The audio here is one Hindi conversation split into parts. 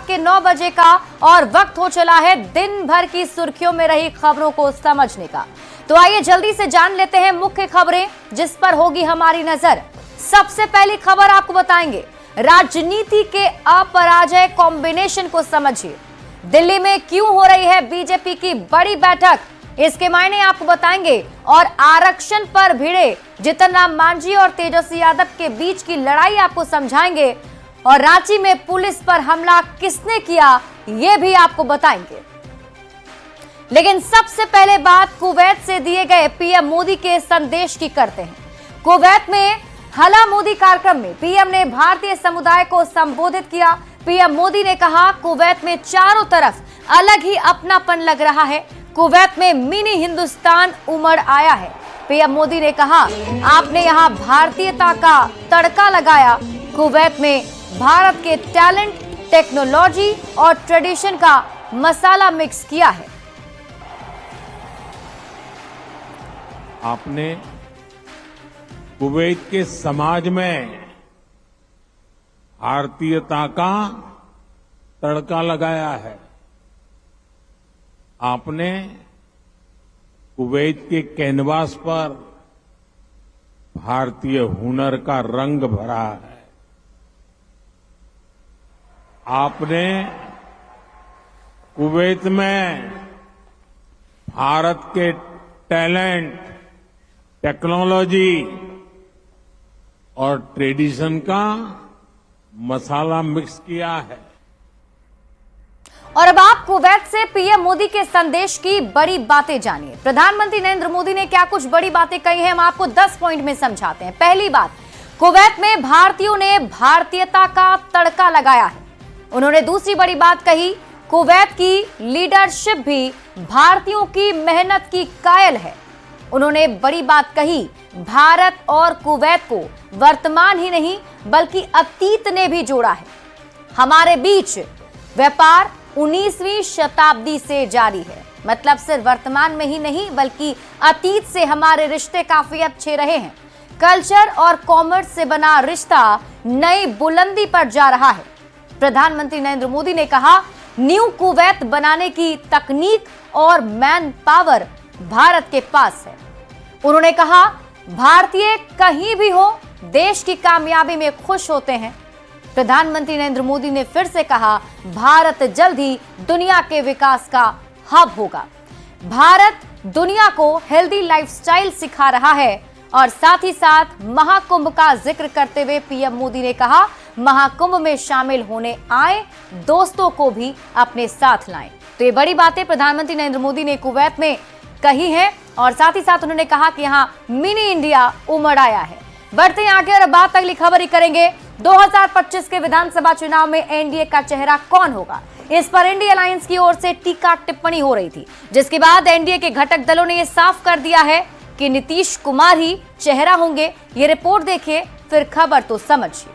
रात के 9 बजे का और वक्त हो चला है दिन भर की सुर्खियों में रही खबरों को समझने का। तो आइए जल्दी से जान लेते हैं मुख्य खबरें जिस पर होगी हमारी नजर। सबसे पहली खबर आपको बताएंगे, राजनीति के अपराजय कॉम्बिनेशन को समझिए। दिल्ली में क्यों हो रही है बीजेपी की बड़ी बैठक, इसके मायने आपको बताएंगे। और आरक्षण पर भिड़े जीतन राम मांझी और तेजस्वी यादव के बीच की लड़ाई आपको समझाएंगे। और रांची में पुलिस पर हमला किसने किया यह भी आपको बताएंगे। लेकिन सबसे पहले बात कुवैत से दिए गए पीएम मोदी के संदेश की करते हैं। कुवैत में हला मोदी कार्यक्रम में पीएम ने भारतीय समुदाय को संबोधित किया। पीएम मोदी ने कहा, कुवैत में चारों तरफ अलग ही अपनापन लग रहा है। कुवैत में मिनी हिंदुस्तान उमड़ आया है। पीएम मोदी ने कहा, आपने यहां भारतीयता का तड़का लगाया। कुवैत में भारत के टैलेंट, टेक्नोलॉजी और ट्रेडिशन का मसाला मिक्स किया है। आपने कुवैत के समाज में भारतीयता का तड़का लगाया है। आपने कुवैत के कैनवास पर भारतीय हुनर का रंग भरा है। आपने कुवैत में भारत के टैलेंट, टेक्नोलॉजी और ट्रेडिशन का मसाला मिक्स किया है। और अब आप कुवैत से पीएम मोदी के संदेश की बड़ी बातें जानिए। प्रधानमंत्री नरेंद्र मोदी ने क्या कुछ बड़ी बातें कही हैं, हम आपको 10 पॉइंट में समझाते हैं। पहली बात, कुवैत में भारतीयों ने भारतीयता का तड़का लगाया है। उन्होंने दूसरी बड़ी बात कही, कुवैत की लीडरशिप भी भारतीयों की मेहनत की कायल है। उन्होंने बड़ी बात कही, भारत और कुवैत को वर्तमान ही नहीं बल्कि अतीत ने भी जोड़ा है। हमारे बीच व्यापार 19वीं शताब्दी से जारी है। मतलब सिर्फ वर्तमान में ही नहीं बल्कि अतीत से हमारे रिश्ते काफी अच्छे रहे हैं। कल्चर और कॉमर्स से बना रिश्ता नई बुलंदी पर जा रहा है। प्रधानमंत्री नरेंद्र मोदी ने कहा, न्यू कुवैत बनाने की तकनीक और मैन पावर भारत के पास है। उन्होंने कहा, भारतीय कहीं भी हो देश की कामयाबी में खुश होते हैं। प्रधानमंत्री नरेंद्र मोदी ने फिर से कहा, भारत जल्द ही दुनिया के विकास का हब होगा। भारत दुनिया को हेल्दी लाइफस्टाइल सिखा रहा है। और साथ ही साथ महाकुंभ का जिक्र करते हुए पीएम मोदी ने कहा, महाकुंभ में शामिल होने आए दोस्तों को भी अपने साथ लाएं। तो ये बड़ी बातें प्रधानमंत्री नरेंद्र मोदी ने कुवैत में कही है। और साथ ही साथ उन्होंने कहा कि यहाँ मिनी इंडिया उमड़ आया है। बढ़ते हैं आगे और बात अगली खबर ही करेंगे। 2025 के विधानसभा चुनाव में एनडीए का चेहरा कौन होगा, इस पर इंडिया अलायंस की ओर से टीका टिप्पणी हो रही थी, जिसके बाद एनडीए के घटक दलों ने यह साफ कर दिया है कि नीतीश कुमार ही चेहरा होंगे। ये रिपोर्ट देखिए, फिर खबर तो समझिए।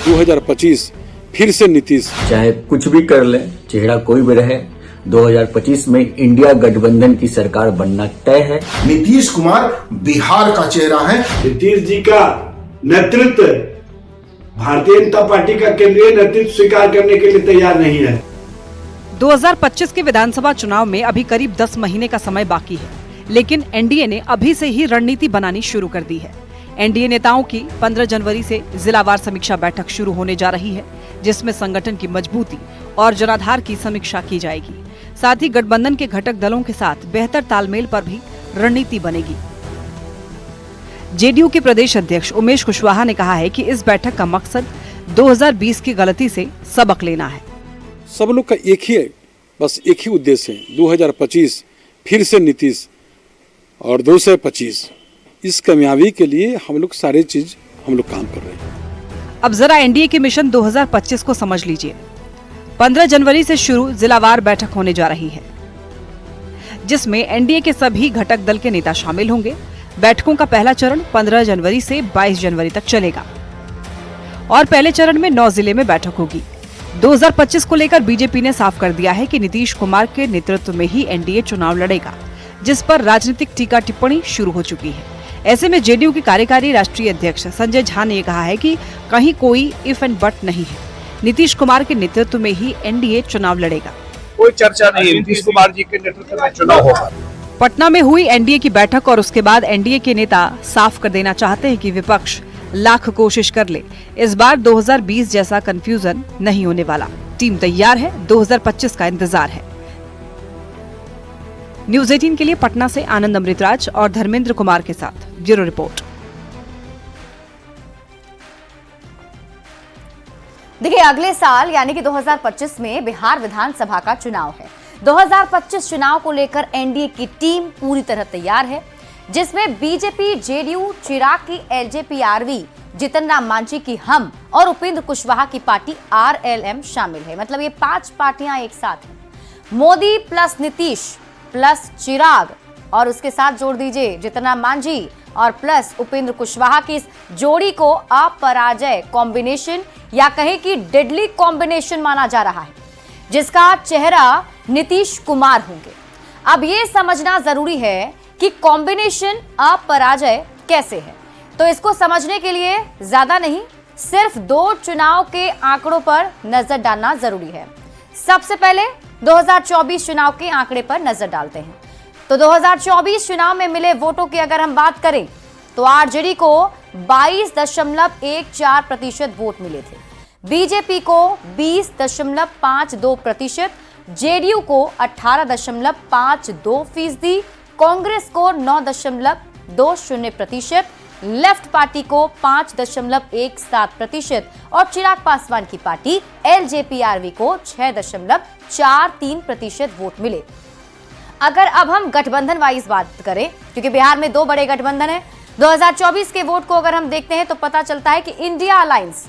2025 फिर से नीतीश, चाहे कुछ भी कर ले, चेहरा कोई भी रहे, 2025 में इंडिया गठबंधन की सरकार बनना तय है। नीतीश कुमार बिहार का चेहरा है। नीतीश जी का नेतृत्व भारतीय जनता पार्टी का केंद्रीय नेतृत्व स्वीकार करने के लिए तैयार नहीं है। 2025 के विधानसभा चुनाव में अभी करीब 10 महीने का समय बाकी है, लेकिन एनडीए ने अभी से ही रणनीति बनानी शुरू कर दी है। एनडीए नेताओं की 15 जनवरी से जिलावार समीक्षा बैठक शुरू होने जा रही है, जिसमें संगठन की मजबूती और जनाधार की समीक्षा की जाएगी। साथ ही गठबंधन के घटक दलों के साथ बेहतर तालमेल पर भी रणनीति बनेगी। जेडीयू के प्रदेश अध्यक्ष उमेश कुशवाहा ने कहा है कि इस बैठक का मकसद 2020 की गलती से सबक लेना है। सब लोग का एक ही है, बस एक ही उद्देश्य है, 2025 फिर से नीतीश और 225। इस कामयाबी के लिए हम लोग सारे चीज हम लोग काम कर रहे हैं। अब जरा एनडीए के मिशन 2025 को समझ लीजिए। 15 जनवरी से शुरू जिलावार बैठक होने जा रही है, जिसमें एनडीए के सभी घटक दल के नेता शामिल होंगे। बैठकों का पहला चरण 15 जनवरी से 22 जनवरी तक चलेगा और पहले चरण में 9 जिले में बैठक होगी। 2025 को लेकर बीजेपी ने साफ कर दिया है कि नीतीश कुमार के नेतृत्व में ही एनडीए चुनाव लड़ेगा, जिस पर राजनीतिक टीका टिप्पणी शुरू हो चुकी है। ऐसे में जेडीयू के कार्यकारी राष्ट्रीय अध्यक्ष संजय झा ने कहा है कि कहीं कोई इफ एंड बट नहीं है। नीतीश कुमार के नेतृत्व में ही एनडीए चुनाव लड़ेगा। कोई चर्चा नहीं, नीतीश कुमार जी के नेतृत्व में चुनाव होगा। पटना में हुई एनडीए की बैठक और उसके बाद एनडीए के नेता साफ कर देना चाहते हैं कि विपक्ष लाख कोशिश कर ले, इस बार 2020 जैसा कंफ्यूजन नहीं होने वाला। टीम तैयार है, 2025 का इंतजार है। न्यूज 18 के लिए पटना से आनंद अमृतराज और धर्मेंद्र कुमार के साथ ब्यूरो रिपोर्ट। देखिए, अगले साल यानी कि 2025 में बिहार विधानसभा का चुनाव है। 2025 चुनाव को लेकर एनडीए की टीम पूरी तरह तैयार है, जिसमें बीजेपी, जेडीयू, चिराग की एलजेपी आरवी, जीतन राम मांझी की हम और उपेंद्र कुशवाहा की पार्टी आरएलएम शामिल है। मतलब ये 5 पार्टियां एक साथ हैं। मोदी प्लस नीतीश प्लस चिराग और उसके साथ जोड़ दीजिए जीतन राम मांझी और प्लस उपेंद्र कुशवाहा की इस जोड़ी को अपराजय कॉम्बिनेशन या कहें कि डेडली कॉम्बिनेशन माना जा रहा है, जिसका चेहरा नीतीश कुमार होंगे। अब ये समझना जरूरी है कि कॉम्बिनेशन अपराजय कैसे है, तो इसको समझने के लिए ज्यादा नहीं, सिर्फ 2 चुनाव के आंकड़ों पर नजर डालना जरूरी है। सबसे पहले 2024 चुनाव के आंकड़े पर नजर डालते हैं। तो 2024 चुनाव में मिले वोटों की अगर हम बात करें तो आरजेडी को 22.14% वोट मिले थे, बीजेपी को 20.52%, जेडीयू को 18.52%, कांग्रेस को 9.20%, लेफ्ट पार्टी को 5.17% और चिराग पासवान की पार्टी एलजेपीआरवी को 6.43% वोट मिले। अगर अब हम गठबंधन वाइज बात करें, क्योंकि बिहार में 2 बड़े गठबंधन हैं, 2024 के वोट को अगर हम देखते हैं तो पता चलता है कि इंडिया अलायंस,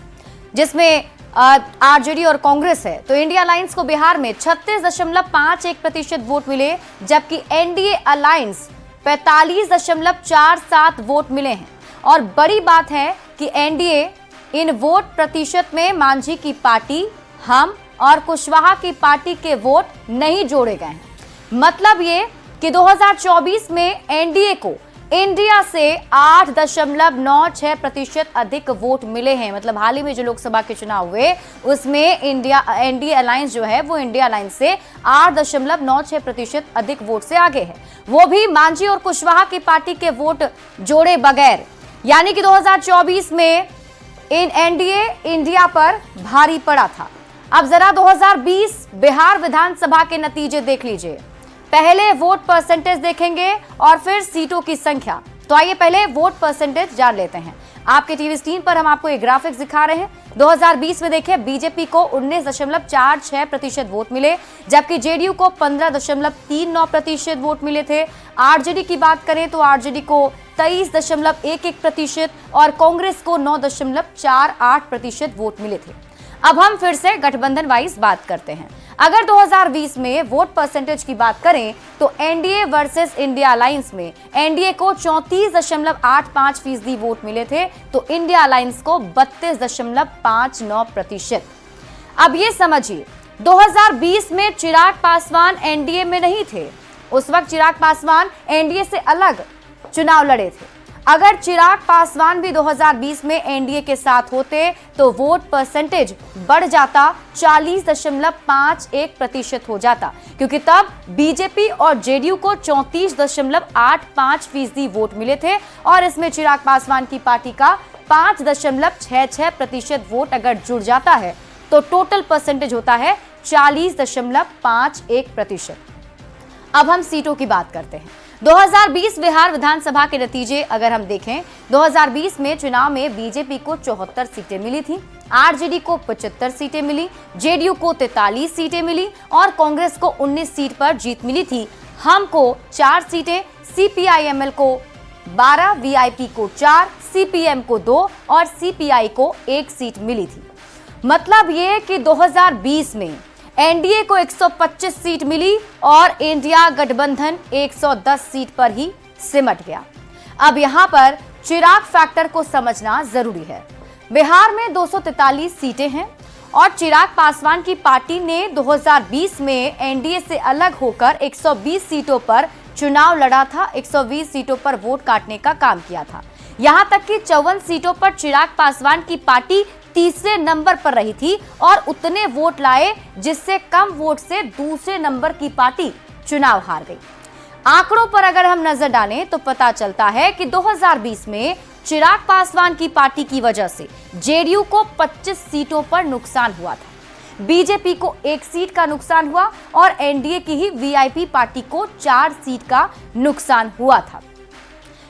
जिसमें आरजेडी और कांग्रेस है, तो इंडिया अलायंस को बिहार में 36.51% वोट मिले, जबकि एनडीए अलायंस 45.47 वोट मिले हैं। और बड़ी बात है कि एनडीए इन वोट प्रतिशत में मांझी की पार्टी, हम और कुशवाहा की पार्टी के वोट नहीं जोड़े गए हैं। मतलब ये कि 2024 में एनडीए को इंडिया से 8.96% अधिक वोट मिले हैं। मतलब हाल ही में जो लोकसभा के चुनाव हुए उसमें एनडीए अलायंस जो है वो इंडिया अलायंस से 8.96% अधिक वोट से आगे है, वो भी मांझी और कुशवाहा की पार्टी के वोट जोड़े बगैर। यानी कि 2024 में इन एनडीए इंडिया पर भारी पड़ा था। अब जरा 2020 बिहार विधानसभा के नतीजे देख लीजिए। पहले वोट परसेंटेज देखेंगे और फिर सीटों की संख्या। तो आइए पहले वोट परसेंटेज जान लेते हैं। आपके टीवी स्क्रीन पर हम आपको एक ग्राफिक्स दिखा रहे हैं। 2020 में देखिए, बीजेपी को 19.46% वोट मिले, जबकि जेडीयू को 15.39% वोट मिले थे। आरजेडी की बात करें तो आरजेडी को 23.11% और कांग्रेस को 9.48% वोट मिले थे। अब हम फिर से गठबंधन वाइज बात करते हैं। अगर 2020 में वोट परसेंटेज की बात करें तो एनडीए वर्सेस इंडिया अलायंस में एनडीए को 34.85% वोट मिले थे, तो इंडिया अलायंस को 32.59%। अब ये समझिए, 2020 में चिराग पासवान एनडीए में नहीं थे। उस वक्त चिराग पासवान एनडीए से अलग चुनाव लड़े थे। अगर चिराग पासवान भी 2020 में एनडीए के साथ होते तो वोट परसेंटेज बढ़ जाता, 40.51% हो जाता, क्योंकि तब बीजेपी और जेडीयू को 34.85% वोट मिले थे और इसमें चिराग पासवान की पार्टी का 5.66% वोट अगर जुड़ जाता है तो टोटल परसेंटेज होता है 40.51%। अब हम सीटों की बात करते हैं। 2020 बिहार विधानसभा के नतीजे अगर हम देखें, 2020 में चुनाव में बीजेपी को 74 सीटें मिली थी, आरजेडी को 75 सीटें मिली, जेडीयू को 43 सीटें मिली और कांग्रेस को 19 सीट पर जीत मिली थी। हम को 4 सीटें, सीपीआईएमएल को 12, वीआईपी को 4, सीपीएम को 2 और सीपीआई को 1 सीट मिली थी। मतलब ये कि 2020 में एनडीए को 125 सीट मिली और इंडिया गठबंधन 110 सीट पर ही सिमट गया। अब यहां पर चिराग फैक्टर को समझना जरूरी है। बिहार में 243 सीटें हैं और चिराग पासवान की पार्टी ने 2020 में एनडीए से अलग होकर 120 सीटों पर चुनाव लड़ा था, 120 सीटों पर वोट काटने का काम किया था। यहां तक कि 54 सीटों पर चिराग पासवान की पार्टी तीसरे नंबर पर रही थी और उतने वोट लाए जिससे कम वोट से दूसरे नंबर की पार्टी चुनाव हार गई। आंकड़ों पर अगर हम नजर डालें तो पता चलता है कि 2020 में चिराग पासवान की पार्टी की वजह से जेडीयू को 25 सीटों पर नुकसान हुआ था, बीजेपी को 1 सीट का नुकसान हुआ और एनडीए की ही वीआईपी पार्टी को 4 सीट का नुकसान हुआ था।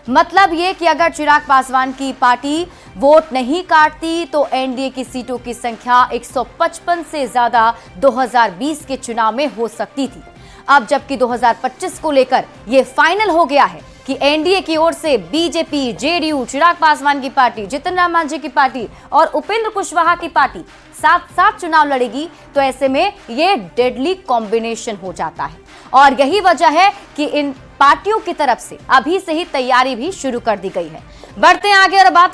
मतलब ये कि अगर चिराग पासवान की पार्टी वोट नहीं काटती तो एनडीए की सीटों की संख्या 155 से ज्यादा 2020 के चुनाव में हो सकती थी। अब जबकि 2025 को लेकर यह फाइनल हो गया है कि एनडीए की ओर से बीजेपी, जेडीयू, चिराग पासवान की पार्टी, जितन राम मांझी की पार्टी और उपेंद्र कुशवाहा की पार्टी साथ साथ चुनाव लड़ेगी, तो ऐसे में ये डेडली कॉम्बिनेशन हो जाता है। और यही वजह है कि इन पार्टियों की तरफ से अभी से ही तैयारी भी शुरू कर दी गई है। बढ़ते हैं आगे और बात